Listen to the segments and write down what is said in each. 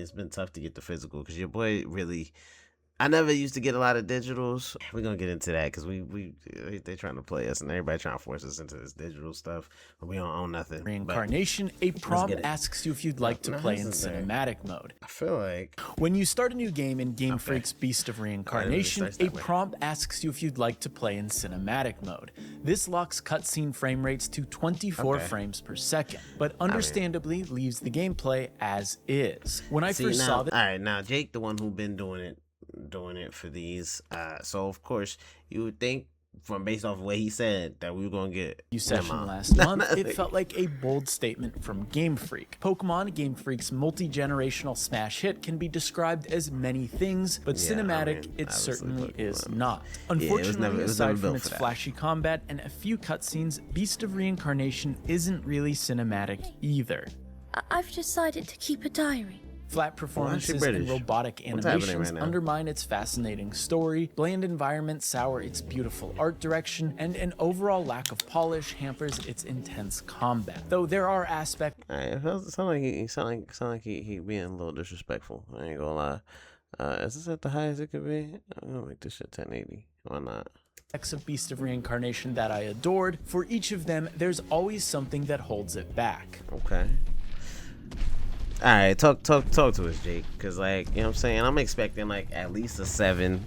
it's been tough to get the physical because your boy really. I never used to get a lot of digitals. We're gonna get into that because they trying to play us and everybody trying to force us into this digital stuff, but we don't own nothing. Reincarnation, a prompt asks you if you'd like to play in cinematic mode. I feel like when you start a new game in Game Freak's Beast of Reincarnation, a prompt asks you if you'd like to play in cinematic mode. This locks cutscene frame rates to 24 frames per second, but understandably leaves the gameplay as is. When I first saw that, all right, now Jake, the one who been doing it for these, so of course you would think from based off of what he said that we were gonna get session last month, it felt like a bold statement from Game Freak. Pokemon, Game Freak's multi-generational smash hit, can be described as many things, but cinematic it certainly is not. Unfortunately, aside from its flashy combat and a few cutscenes, Beast of Reincarnation isn't really cinematic either. I've decided to keep a diary. Flat performances and robotic animations undermine its fascinating story, bland environment sour its beautiful art direction, and an overall lack of polish hampers its intense combat. Though there are aspects. It sound like he being a little disrespectful. I ain't gonna lie. Is this at the highest it could be? I'm gonna make this shit 1080. Why not? Of Beast of Reincarnation that I adored. For each of them, there's always something that holds it back. Okay. All right, talk to us, Jake, because like, you know what I'm saying, I'm expecting like at least a 7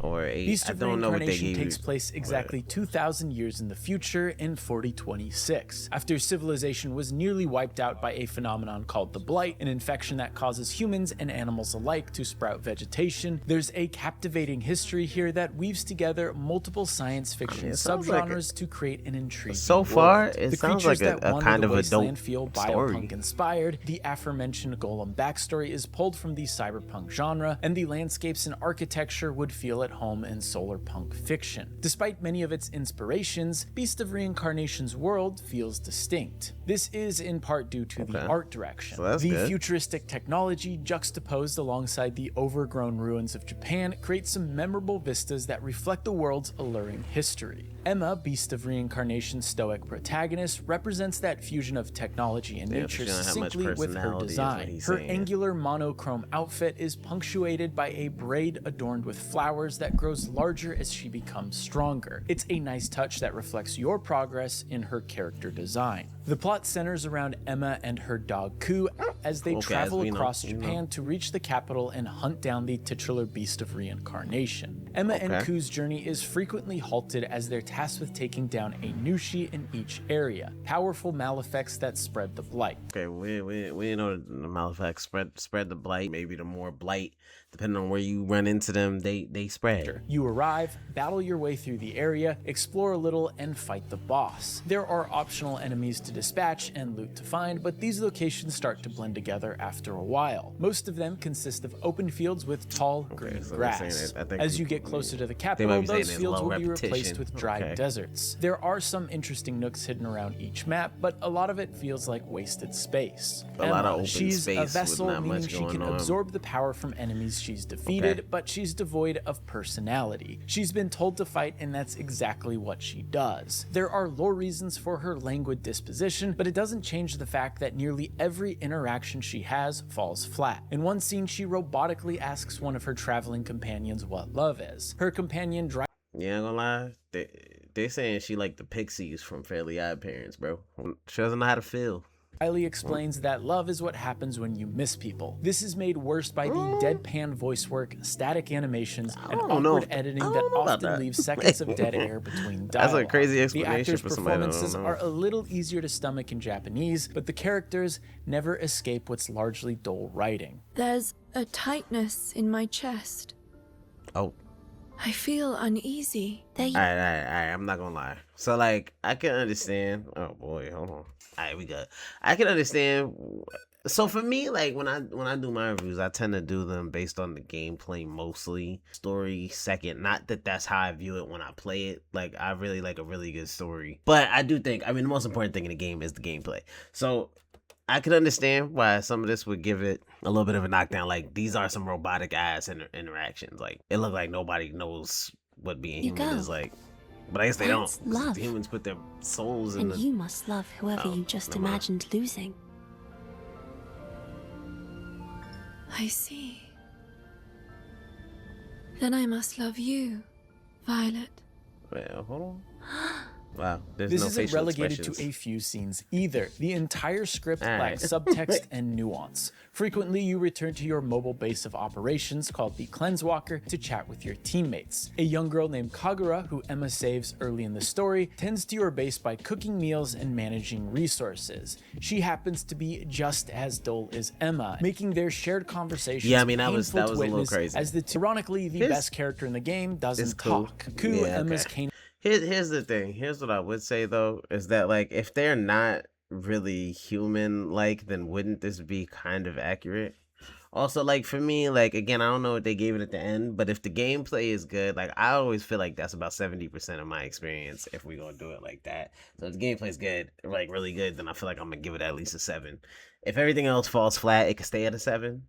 or 8. Beast of Reincarnation takes place exactly 2,000 years in the future in 4026. After civilization was nearly wiped out by a phenomenon called the Blight, an infection that causes humans and animals alike to sprout vegetation, there's a captivating history here that weaves together multiple science fiction subgenres to create an intriguing so far world. it sounds like a kind of a dope feel biopunk inspired. The aforementioned golem backstory is pulled from the cyberpunk genre, and the landscapes and architecture would feel at home in solar punk fiction. Despite many of its inspirations, Beast of Reincarnation's world feels distinct. This is in part due to the art direction. The futuristic technology juxtaposed alongside the overgrown ruins of Japan creates some memorable vistas that reflect the world's alluring history. Emma, Beast of Reincarnation's stoic protagonist, represents that fusion of technology and nature succinctly with her design. Her angular monochrome outfit is punctuated by a braid adorned with flowers that grows larger as she becomes stronger. It's a nice touch that reflects your progress in her character design. The plot centers around Emma and her dog Ku as they travel across Japan to reach the capital and hunt down the titular Beast of Reincarnation. Emma and Ku's journey is frequently halted as they're tasked with taking down a Nushi in each area, powerful malefacts that spread the blight. Okay, we know the malefacts spread the blight. Maybe the more blight, depending on where you run into them, they spread. You arrive, battle your way through the area, explore a little, and fight the boss. There are optional enemies to dispatch and loot to find, but these locations start to blend together after a while. Most of them consist of open fields with tall green grass. As you get closer to the capital, those fields will be replaced with dry deserts. There are some interesting nooks hidden around each map, but a lot of it feels like wasted space. Emma, she's a vessel, meaning she can absorb the power from enemies she's defeated, but she's devoid of personality. She's been told to fight, and that's exactly what she does. There are lore reasons for her languid disposition, but it doesn't change the fact that nearly every interaction she has falls flat. In one scene, she robotically asks one of her traveling companions what love is. Her companion Yeah, I'm gonna lie. They saying she like the Pixies from Fairly Odd Parents, bro. She doesn't know how to feel. Riley explains that love is what happens when you miss people. This is made worse by the deadpan voice work, static animations, and awkward editing that often leaves seconds of dead air between dialogue. That's a crazy explanation for somebody. The actors' performances are a little easier to stomach in Japanese, but the characters never escape what's largely dull writing. There's a tightness in my chest. Oh. I feel uneasy. Alright, I'm not gonna lie. So like, I can understand. Oh boy, hold on. Alright, we good. I can understand. So for me, like when I do my reviews, I tend to do them based on the gameplay mostly. Story second. Not that that's how I view it when I play it. Like I really like a really good story. But I do think, I mean, the most important thing in the game is the gameplay. So I can understand why some of this would give it a little bit of a knockdown. Like, these are some robotic ass interactions. Like, it looked like nobody knows what being human is like. But I guess they don't. Love. The humans put their souls in and you must love whoever you just imagined losing. I see. Then I must love you, Violet. Well, hold on. Wow, there's This no isn't facial relegated expressions. to a few scenes either. The entire script All right. lacks subtext and nuance. Frequently, you return to your mobile base of operations called the Cleanse Walker to chat with your teammates. A young girl named Kagura, who Emma saves early in the story, tends to your base by cooking meals and managing resources. She happens to be just as dull as Emma, making their shared conversations Yeah, I mean, that was painful a to little witness, crazy. as the best character in the game doesn't cool. talk. Ku, Yeah, Emma's okay. canine Here's the thing. Here's what I would say though, is that like if they're not really human like, then wouldn't this be kind of accurate? Also, like for me, like again, I don't know what they gave it at the end, but if the gameplay is good, like I always feel like that's about 70% of my experience if we gonna do it like that. So if the gameplay's good, like really good, then I feel like I'm gonna give it at least a 7. If everything else falls flat, it could stay at a 7.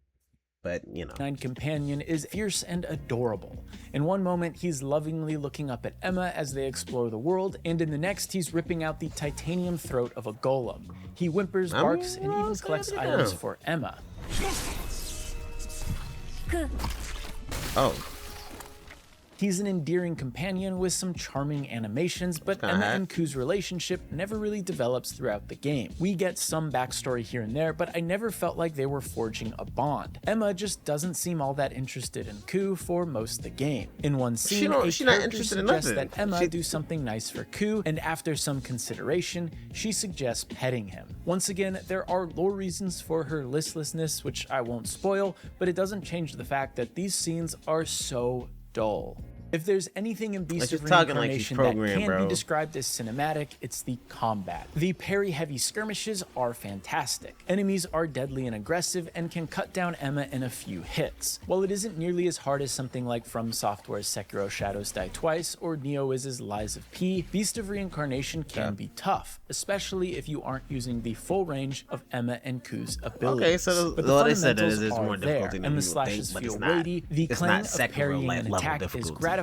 But, you know. companion is fierce and adorable. In one moment, he's lovingly looking up at Emma as they explore the world, and in the next, he's ripping out the titanium throat of a golem. He whimpers, barks, and even collects items for Emma. Oh. He's an endearing companion with some charming animations, but Emma and Ku's relationship never really develops throughout the game. We get some backstory here and there, but I never felt like they were forging a bond. Emma just doesn't seem all that interested in Ku for most of the game. In one scene, a character suggests that Emma do something nice for Ku, and after some consideration, she suggests petting him. Once again, there are lore reasons for her listlessness, which I won't spoil, but it doesn't change the fact that these scenes are so dull. If there's anything in Beast of Reincarnation that can be described as cinematic, it's the combat. The parry-heavy skirmishes are fantastic. Enemies are deadly and aggressive and can cut down Emma in a few hits. While it isn't nearly as hard as something like From Software's Sekiro Shadows Die Twice or NeoWiz's Lies of P, Beast of Reincarnation can be tough, especially if you aren't using the full range of Emma and Ku's abilities. Okay, so but the the they said that fundamentals it is are more difficult than Emma's you would slashes think, but feel it's not. weighty, the It's clang not of parrying Sekiro an level attack is difficulty. gratifying,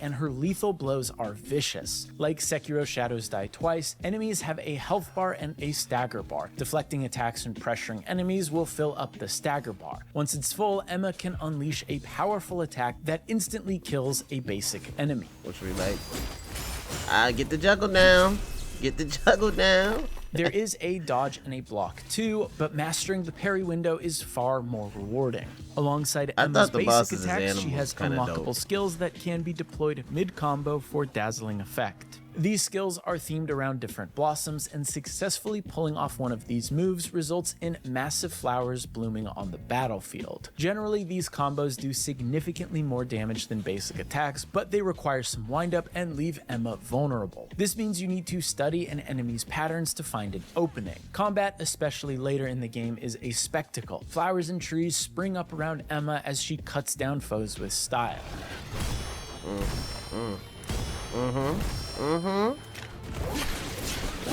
and her lethal blows are vicious. Like Sekiro Shadows Die Twice, enemies have a health bar and a stagger bar. Deflecting attacks and pressuring enemies will fill up the stagger bar. Once it's full, Emma can unleash a powerful attack that instantly kills a basic enemy. Which we like. Get the juggle down. Get the juggle down. There is a dodge and a block too, but mastering the parry window is far more rewarding. Alongside Emma's basic attacks, she has unlockable skills that can be deployed mid-combo for dazzling effect. These skills are themed around different blossoms, and successfully pulling off one of these moves results in massive flowers blooming on the battlefield. Generally, these combos do significantly more damage than basic attacks, but they require some windup and leave Emma vulnerable. This means you need to study an enemy's patterns to find an opening. Combat, especially later in the game, is a spectacle. Flowers and trees spring up around Emma as she cuts down foes with style.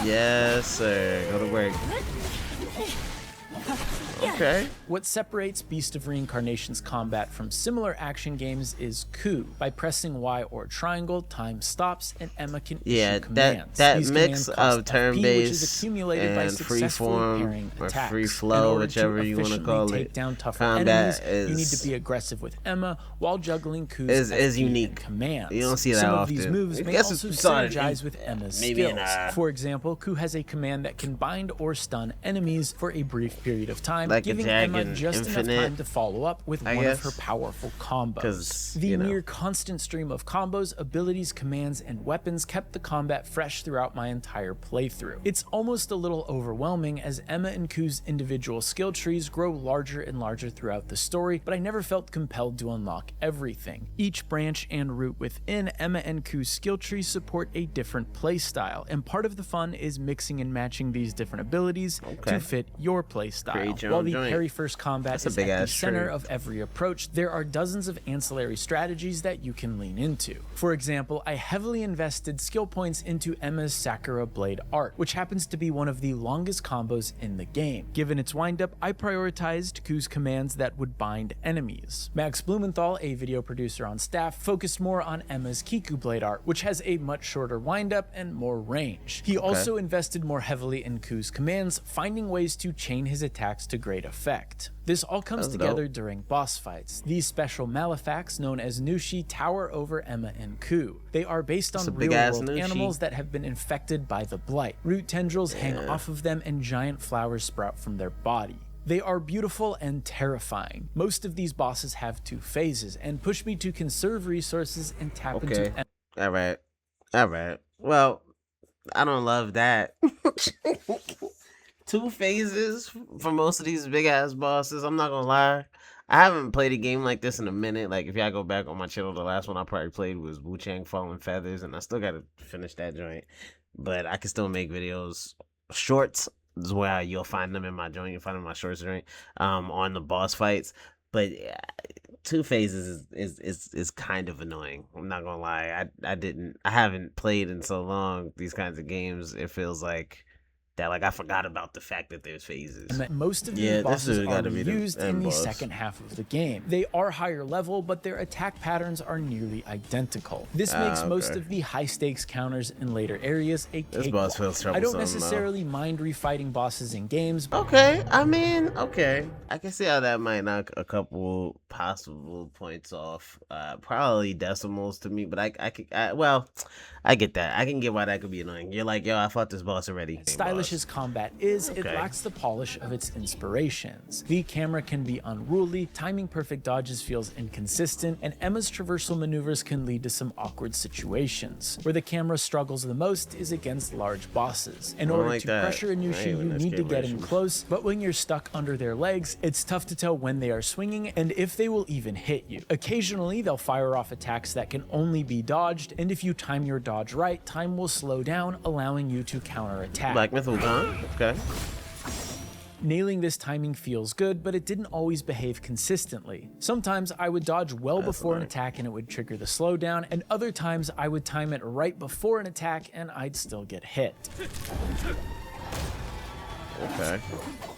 Yes, sir. Go to work. Okay. What separates Beast of Reincarnation's combat from similar action games is Ku. By pressing Y or triangle, time stops and Emma can issue commands. that These mix of turn-based and free form or free flow, whichever you want to call it, down tougher combat enemies, you need to be aggressive with Emma while juggling Ku's is unique. commands. You don't see that Some often. of these moves may also synergize with Emma's skills. For example, Ku has a command that can bind or stun enemies for a brief period of time, like giving Emma just enough time to follow up with one of her powerful combos. The near constant stream of combos, abilities, commands, and weapons kept the combat fresh throughout my entire playthrough. It's almost a little overwhelming as Emma and Ku's individual skill trees grow larger and larger throughout the story, but I never felt compelled to unlock everything. Each branch and route within Emma and Ku's skill trees support a different playstyle, and part of the fun is mixing and matching these different abilities to fit your playstyle. While the parry first combat is at the center of every approach, there are dozens of ancillary strategies that you can lean into. For example, I heavily invested skill points into Emma's Sakura Blade art, which happens to be one of the longest combos in the game. Given its windup, I prioritized Ku's commands that would bind enemies. Max Blumenthal, a video producer on staff, focused more on Emma's Kiku Blade art, which has a much shorter windup and more range. He also invested more heavily in Ku's commands, finding ways to chain his attacks to great effect. This all comes together during boss fights. These special malefacts, known as Nushi, tower over Emma and Ku. They are based on real-world animals that have been infected by the blight. Root tendrils hang off of them and giant flowers sprout from their body. They are beautiful and terrifying. Most of these bosses have 2 phases and push me to conserve resources and tap into... Alright. Well, I don't love that. 2 phases for most of these big ass bosses. I'm not gonna lie. I haven't played a game like this in a minute. Like, if y'all go back on my channel, the last one I probably played was Wu Chang Fallen Feathers, and I still gotta finish that joint. But I can still make videos. Shorts is where you'll find them in my joint. You'll find them in my shorts joint. On the boss fights. But 2 phases is kind of annoying. I'm not gonna lie. I haven't played in so long these kinds of games. It feels like that, like, I forgot about the fact that there's phases. Most of these bosses are used in the second half of the game. They are higher level, but their attack patterns are nearly identical. This makes most of the high stakes counters in later areas a cakewalk. This boss feels troublesome. I don't necessarily mind refighting bosses in games. Okay, I mean, okay. I can see how that might knock a couple possible points off. Probably decimals to me, but I get that. I can get why that could be annoying. You're like, yo, I fought this boss already. Stylish as combat is, it lacks the polish of its inspirations. The camera can be unruly, timing perfect dodges feels inconsistent, and Emma's traversal maneuvers can lead to some awkward situations. Where the camera struggles the most is against large bosses. In order to pressure a Nushi, you need to get in close, but when you're stuck under their legs, it's tough to tell when they are swinging and if they will even hit you. Occasionally, they'll fire off attacks that can only be dodged, and if you time your dodge right, time will slow down, allowing you to counterattack. Black Myth Wukong? Okay. Nailing this timing feels good, but it didn't always behave consistently. Sometimes I would dodge well before an attack and it would trigger the slowdown, and other times I would time it right before an attack and I'd still get hit. Okay.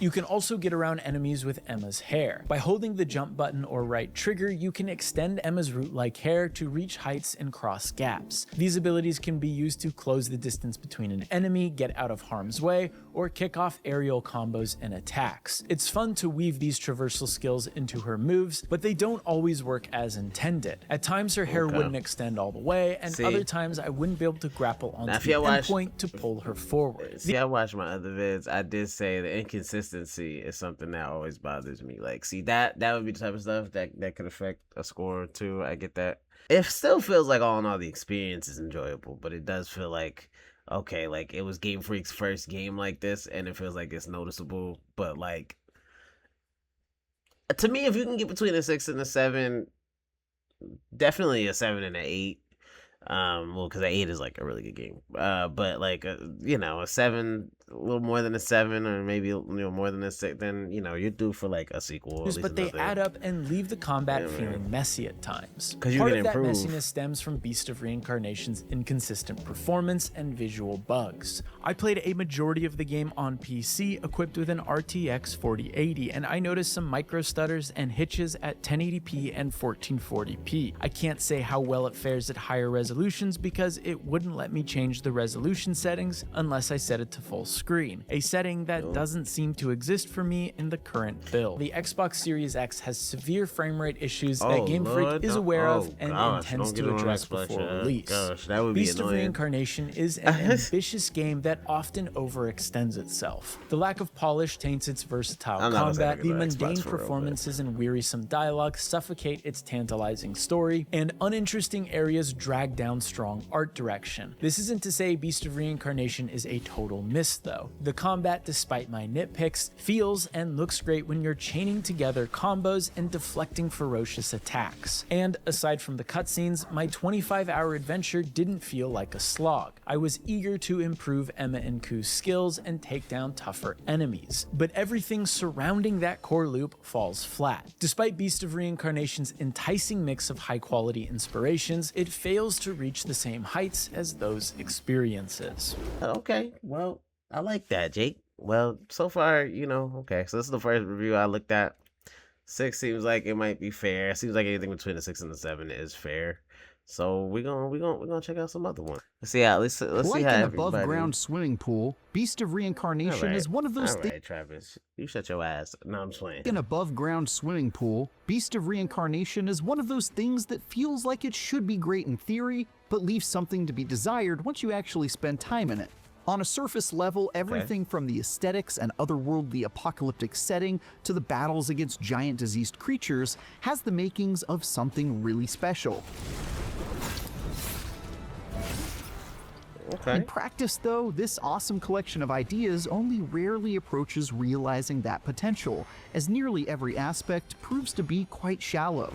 You can also get around enemies with Emma's hair. By holding the jump button or right trigger, you can extend Emma's root-like hair to reach heights and cross gaps. These abilities can be used to close the distance between an enemy, get out of harm's way, or kick off aerial combos and attacks. It's fun to weave these traversal skills into her moves, but they don't always work as intended. At times her hair wouldn't extend all the way, and other times I wouldn't be able to grapple onto the endpoint to pull her forward. See, I watched my other vids. I did say the inconsistency is something that always bothers me. Like, see, that would be the type of stuff that could affect a score too. I get that. It still feels like all in all the experience is enjoyable, but it does feel like, okay, like it was Game Freak's first game like this, and it feels like it's noticeable. But like, to me, if you can get between a 6 and a 7, definitely a 7 and an 8. Well, because an 8 is like a really good game. But like, a 7, a little more than a 7, or maybe more than a 6, then you're due for like a sequel. But they add up and leave the combat feeling messy at times. Because you Part can of that improve. messiness stems from Beast of Reincarnation's inconsistent performance and visual bugs. I played a majority of the game on PC equipped with an RTX 4080, and I noticed some micro stutters and hitches at 1080p and 1440p. I can't say how well it fares at higher resolutions because it wouldn't let me change the resolution settings unless I set it to full screen, a setting that doesn't seem to exist for me in the current build. The Xbox Series X has severe frame rate issues that Game Freak is aware of and intends to address before release. That would be Beast of annoying. Reincarnation is an ambitious game that often overextends itself. The lack of polish taints its versatile combat, the mundane performances and wearisome dialogue suffocate its tantalizing story, and uninteresting areas drag down strong art direction. This isn't to say Beast of Reincarnation is a total miss though. The combat, despite my nitpicks, feels and looks great when you're chaining together combos and deflecting ferocious attacks. And aside from the cutscenes, my 25-hour adventure didn't feel like a slog. I was eager to improve Emma and Ku's skills and take down tougher enemies, but everything surrounding that core loop falls flat. Despite Beast of Reincarnation's enticing mix of high-quality inspirations, it fails to reach the same heights as those experiences. Okay, well, I like that, Jake. Well, so far, okay, so this is the first review I looked at. 6 seems like it might be fair. It seems like anything between a 6 and a 7 is fair. So we're gonna check out some other one. Let's see how let's see Like how an everybody. above-ground swimming pool, Beast of Reincarnation is one of those All right, Travis, you shut your ass. No, I'm just playing. An above-ground swimming pool, Beast of Reincarnation is one of those things that feels like it should be great in theory, but leaves something to be desired once you actually spend time in it. On a surface level, everything from the aesthetics and otherworldly apocalyptic setting to the battles against giant diseased creatures has the makings of something really special. Okay. In practice, though, this awesome collection of ideas only rarely approaches realizing that potential, as nearly every aspect proves to be quite shallow.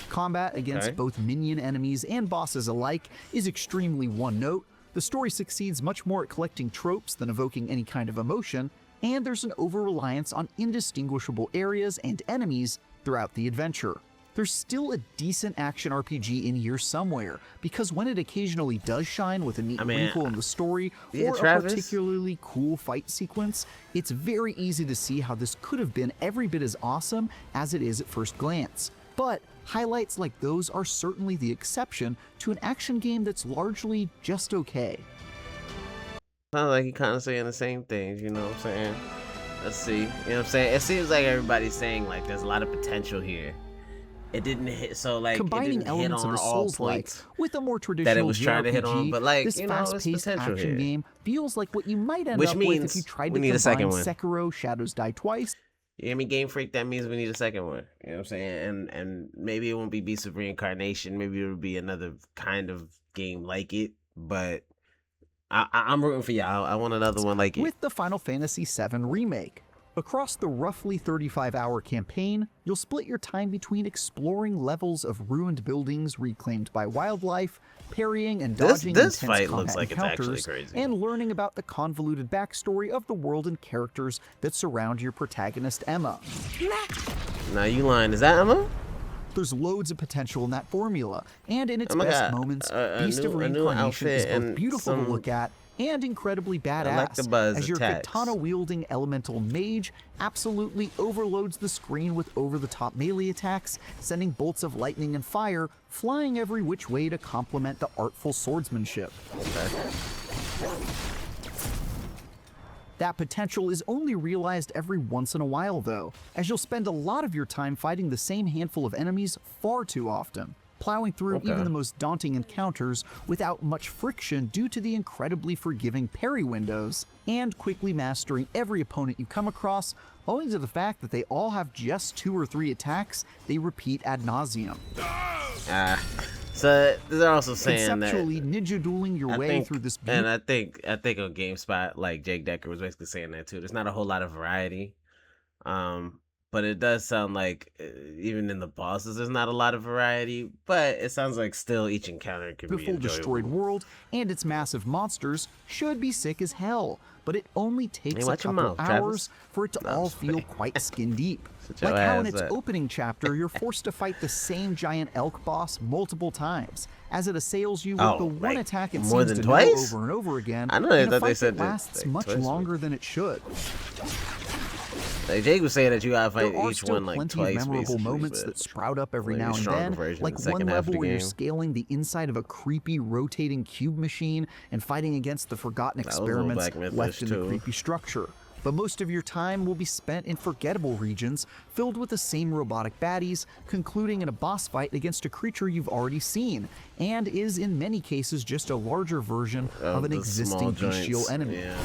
Combat against both minion enemies and bosses alike is extremely one-note. The story succeeds much more at collecting tropes than evoking any kind of emotion, and there's an over-reliance on indistinguishable areas and enemies throughout the adventure. There's still a decent action RPG in here somewhere, because when it occasionally does shine with a neat wrinkle in the story or a particularly cool fight sequence, it's very easy to see how this could have been every bit as awesome as it is at first glance. But highlights like those are certainly the exception to an action game that's largely just okay. Sounds like you kind of saying the same things, you know what I'm saying? Let's see, you know what I'm saying? It seems like everybody's saying like there's a lot of potential here. It didn't hit, so like combining it didn't elements hit on of a all Souls-like points with a more traditional that it was trying to hit on, but like, this you know, it's fast-paced potential action here. game feels like what you might end Which up with means if you tried we to need a second combine one. Sekiro Shadows Die Twice. You hear me, Game Freak? That means we need a second one. You know what I'm saying? And maybe it won't be Beast of Reincarnation. Maybe it'll be another kind of game like it. But I'm rooting for y'all. I want another one like it. With the Final Fantasy VII Remake. Across the roughly 35-hour campaign, you'll split your time between exploring levels of ruined buildings reclaimed by wildlife, parrying and dodging this intense fight combat looks like it's actually encounters, crazy. and learning about the convoluted backstory of the world and characters that surround your protagonist Emma. Now you lying. Is that Emma? There's loads of potential in that formula, and in its Oh my best God. moments, A Beast of new Reincarnation is outfit both and beautiful to some- look at and incredibly badass, I like the buzz as your attacks. katana-wielding elemental mage absolutely overloads the screen with over-the-top melee attacks, sending bolts of lightning and fire flying every which way to complement the artful swordsmanship. That potential is only realized every once in a while, though, as you'll spend a lot of your time fighting the same handful of enemies far too often, plowing through even the most daunting encounters without much friction due to the incredibly forgiving parry windows, and quickly mastering every opponent you come across, owing to the fact that they all have just 2 or 3 attacks they repeat ad nauseum. So they're also saying Conceptually, that ninja dueling your way through this and I think on GameSpot, like Jake Decker was basically saying that too. There's not a whole lot of variety, but it does sound like even in the bosses, there's not a lot of variety. But it sounds like still each encounter could be full enjoyable. destroyed world and its massive monsters should be sick as hell, but it only takes a watch your couple mouth, hours Travis. for it to all feel quite skin deep. Sit your Like how in ass its up. opening chapter, you're forced to fight the same giant elk boss multiple times, as it assails you with the one like, attack it more seems than to twice? know over and over again. I know they in a thought they fight said that that, lasts like, much twice, longer than it should. Like Jake was saying that you gotta fight There are each still one like plenty twice. of memorable basically, moments but that sprout up every maybe a now and stronger then, version in like the one second half of level the where you're game. scaling the inside of a creepy rotating cube machine and fighting against the forgotten was a little experiments Black Myth-ish, left in the too. creepy structure. But most of your time will be spent in forgettable regions filled with the same robotic baddies, concluding in a boss fight against a creature you've already seen, and is in many cases just a larger version of an the existing small bestial joints, enemy. Yeah.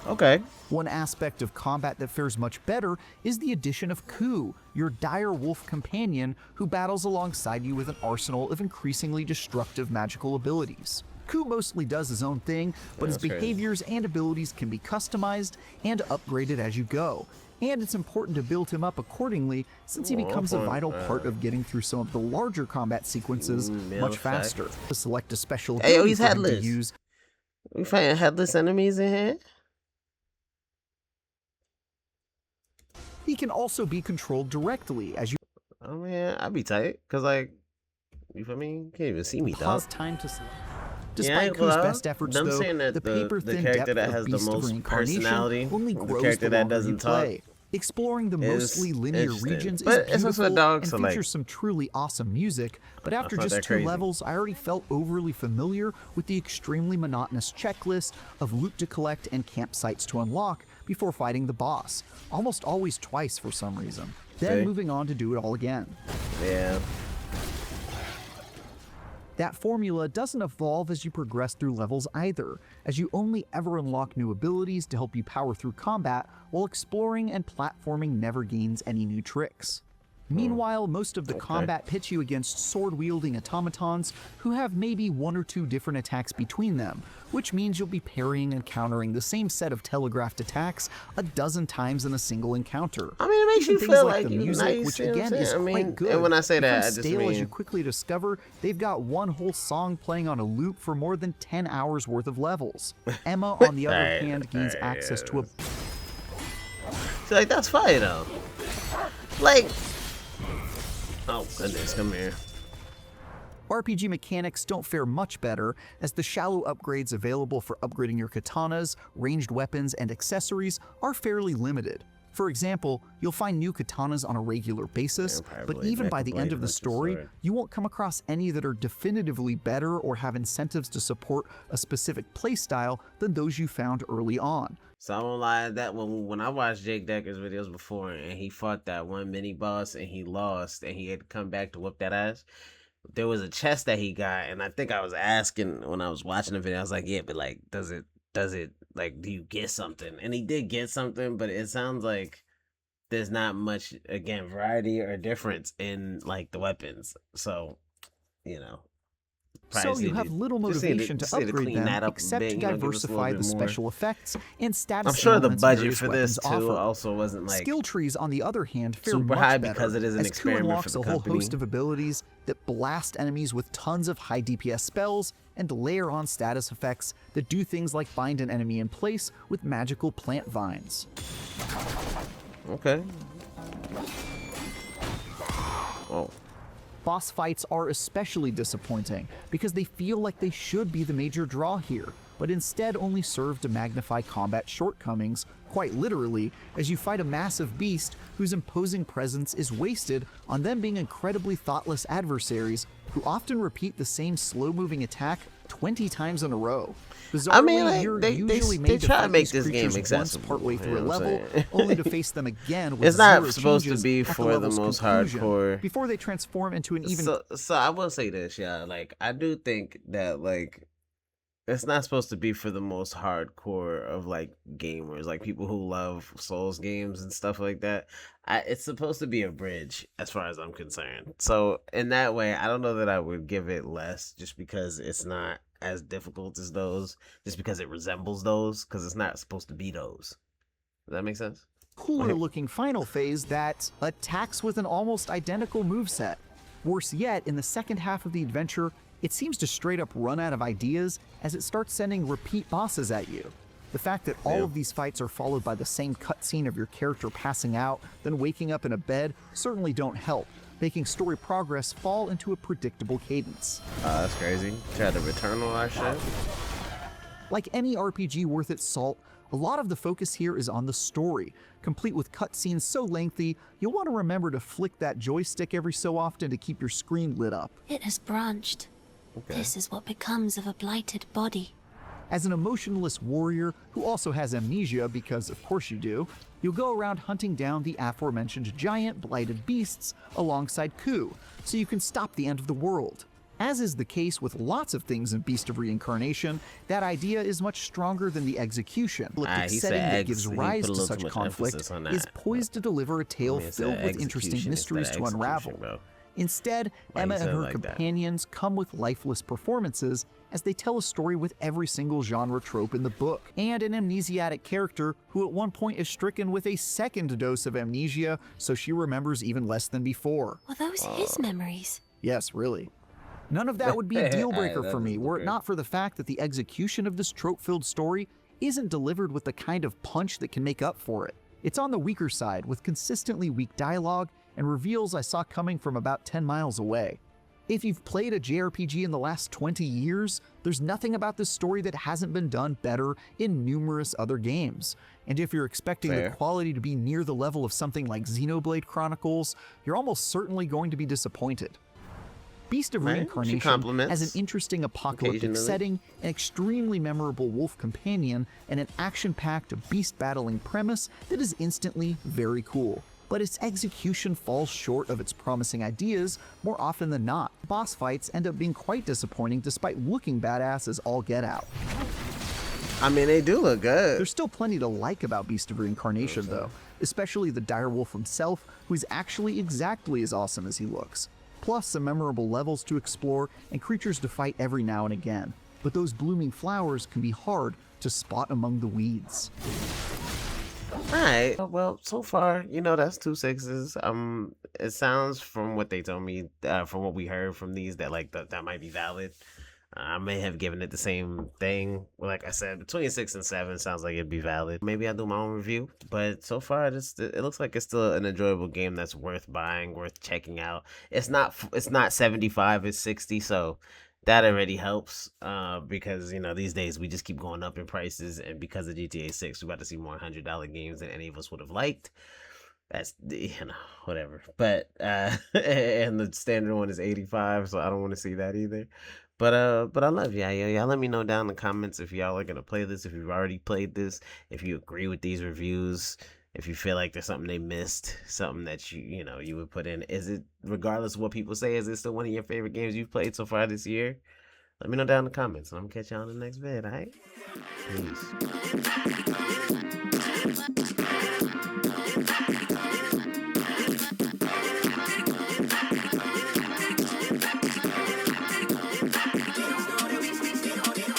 Okay. One aspect of combat that fares much better is the addition of Ku, your dire wolf companion who battles alongside you with an arsenal of increasingly destructive magical abilities. Ku mostly does his own thing, but his that's crazy. behaviors and abilities can be customized and upgraded as you go. And it's important to build him up accordingly, since he becomes a vital part of getting through some of the larger combat sequences much faster. To select a special Hey, yo, ability he's for him to headless. use, We fighting headless enemies in here. he can also be controlled directly as you Oh man, I'd be tight, cause like, you feel me? You can't even see me, pause dog. time to select. Yeah, Despite Ku's best efforts, them though, saying that the the paper-thin character depth that of has the Beast of most Reincarnation personality, only the grows character the that longer you doesn't talk, play. Exploring the It's mostly linear interesting. regions But is it's also a beautiful dog, and so, features like, some truly awesome music, but after not just that 2 crazy. levels, I already felt overly familiar with the extremely monotonous checklist of loot to collect and campsites to unlock before fighting the boss, almost always twice for some reason, then See? moving on to do it all again. Yeah. That formula doesn't evolve as you progress through levels either, as you only ever unlock new abilities to help you power through combat, while exploring and platforming never gains any new tricks. Meanwhile, most of the combat pits you against sword-wielding automatons who have maybe 1 or 2 different attacks between them, which means you'll be parrying and countering the same set of telegraphed attacks a dozen times in a single encounter. I mean, it makes Even you things feel like like the you music, nice, which you know what I'm again saying? is I mean, quite good. and when I say that, I becomes just stale as you mean- quickly discover they've got one whole song playing on a loop for more than 10 hours worth of levels. Emma, on the other Alright, hand, gains alright, access to a So, like, that's fire though. Like, oh goodness, come here. RPG mechanics don't fare much better, as the shallow upgrades available for upgrading your katanas, ranged weapons, and accessories are fairly limited. For example, you'll find new katanas on a regular basis, Vampire but blade, even by mecha the end blade, of the electric story, sword. you won't come across any that are definitively better or have incentives to support a specific playstyle than those you found early on. So I won't lie, that when I watched Jake Decker's videos before and he fought that one mini boss and he lost and he had to come back to whoop that ass, there was a chest that he got, and I think I was asking when I was watching the video, I was like, yeah, but like, does it like, do you get something? And he did get something, but it sounds like there's not much, again, variety or difference in like the weapons. So, you know. So probably you need have to- little just need to- motivation to just need to upgrade clean them that up a except bit, to you know, give us a little diversify bit the more. special effects and status I'm sure the elements budget various for this weapons too offer. also wasn't like Skill trees, on the other hand, fare super much high better, because it is an as Ku experiment unlocks for the a whole company. host of abilities that blast enemies with tons of high DPS spells and layer on status effects that do things like bind an enemy in place with magical plant vines. Okay. Oh. Boss fights are especially disappointing because they feel like they should be the major draw here, but instead only serve to magnify combat shortcomings, quite literally, as you fight a massive beast whose imposing presence is wasted on them being incredibly thoughtless adversaries who often repeat the same slow-moving attack 20 times in a row. Bizarrely, I mean, like, you're they usually they made to try to fight make these this game creatures once accessible, partway through you a know what I'm level, saying? only to face them again with It's not zero supposed to changes be at the for the level's most conclusion, hardcore. before they transform into an even So I will say this, yeah. Like, I do think that like it's not supposed to be for the most hardcore of like gamers, like people who love Souls games and stuff like that. It's supposed to be a bridge, as far as I'm concerned. So in that way, I don't know that I would give it less, just because it's not as difficult as those, just because it resembles those, because it's not supposed to be those. Does that make sense? cooler looking final phase that attacks with an almost identical moveset. Worse yet, in the second half of the adventure, it seems to straight up run out of ideas as it starts sending repeat bosses at you. The fact that all of these fights are followed by the same cutscene of your character passing out, then waking up in a bed, certainly don't help, making story progress fall into a predictable cadence. That's crazy. Tried to return all that shit. Like any RPG worth its salt, a lot of the focus here is on the story, complete with cutscenes so lengthy, you'll want to remember to flick that joystick every so often to keep your screen lit up. It has branched. This is what becomes of a blighted body. As an emotionless warrior who also has amnesia, because of course you do, you'll go around hunting down the aforementioned giant blighted beasts alongside Ku, so you can stop the end of the world. As is the case with lots of things in Beast of Reincarnation, that idea is much stronger than the execution. The he said setting that gives he rise put a to little such too much conflict emphasis on that, is poised to deliver a tale I mean, it said filled with interesting execution mysteries instead to of unravel. execution, bro. Instead, Why Emma you and say it her like that? companions come with lifeless performances as they tell a story with every single genre trope in the book, and an amnesiac character who at one point is stricken with a second dose of amnesia, so she remembers even less than before. Are those his memories? Yes, really. None of that would be a deal breaker That for is me were it okay. not for the fact that the execution of this trope-filled story isn't delivered with the kind of punch that can make up for it. It's on the weaker side, with consistently weak dialogue and reveals I saw coming from about 10 miles away. If you've played a JRPG in the last 20 years, there's nothing about this story that hasn't been done better in numerous other games. And if you're expecting the quality to be near the level of something like Xenoblade Chronicles, you're almost certainly going to be disappointed. Beast of Reincarnation has an interesting apocalyptic setting, an extremely memorable wolf companion, and an action-packed beast battling premise that is instantly very cool. But its execution falls short of its promising ideas more often than not. Boss fights end up being quite disappointing despite looking badass as all get out. I mean, they do look good. There's still plenty to like about Beast of Reincarnation though, especially the direwolf himself, who is actually exactly as awesome as he looks. Plus some memorable levels to explore and creatures to fight every now and again. But those blooming flowers can be hard to spot among the weeds. Alright, well, so far, you know, that's 2 6s. It sounds from what they told me, from what we heard from these, that like that might be valid. I may have given it the same thing. Like I said, between 6 and 7 sounds like it'd be valid. Maybe I'll do my own review, but so far, it looks like it's still an enjoyable game that's worth buying, worth checking out. It's not 75, it's 60, so that already helps, because, you know, these days we just keep going up in prices, and because of GTA 6, we're about to see more $100 games than any of us would have liked. That's, you know, whatever. But, and the standard one is 85, so I don't want to see that either. But I love y'all. Y'all let me know down in the comments if y'all are gonna play this, if you've already played this, if you agree with these reviews, if you feel like there's something they missed, something that you know you would put in. Is it, regardless of what people say, is it still one of your favorite games you've played so far this year? Let me know down in the comments, and I'm gonna catch y'all in the next vid. All right, peace.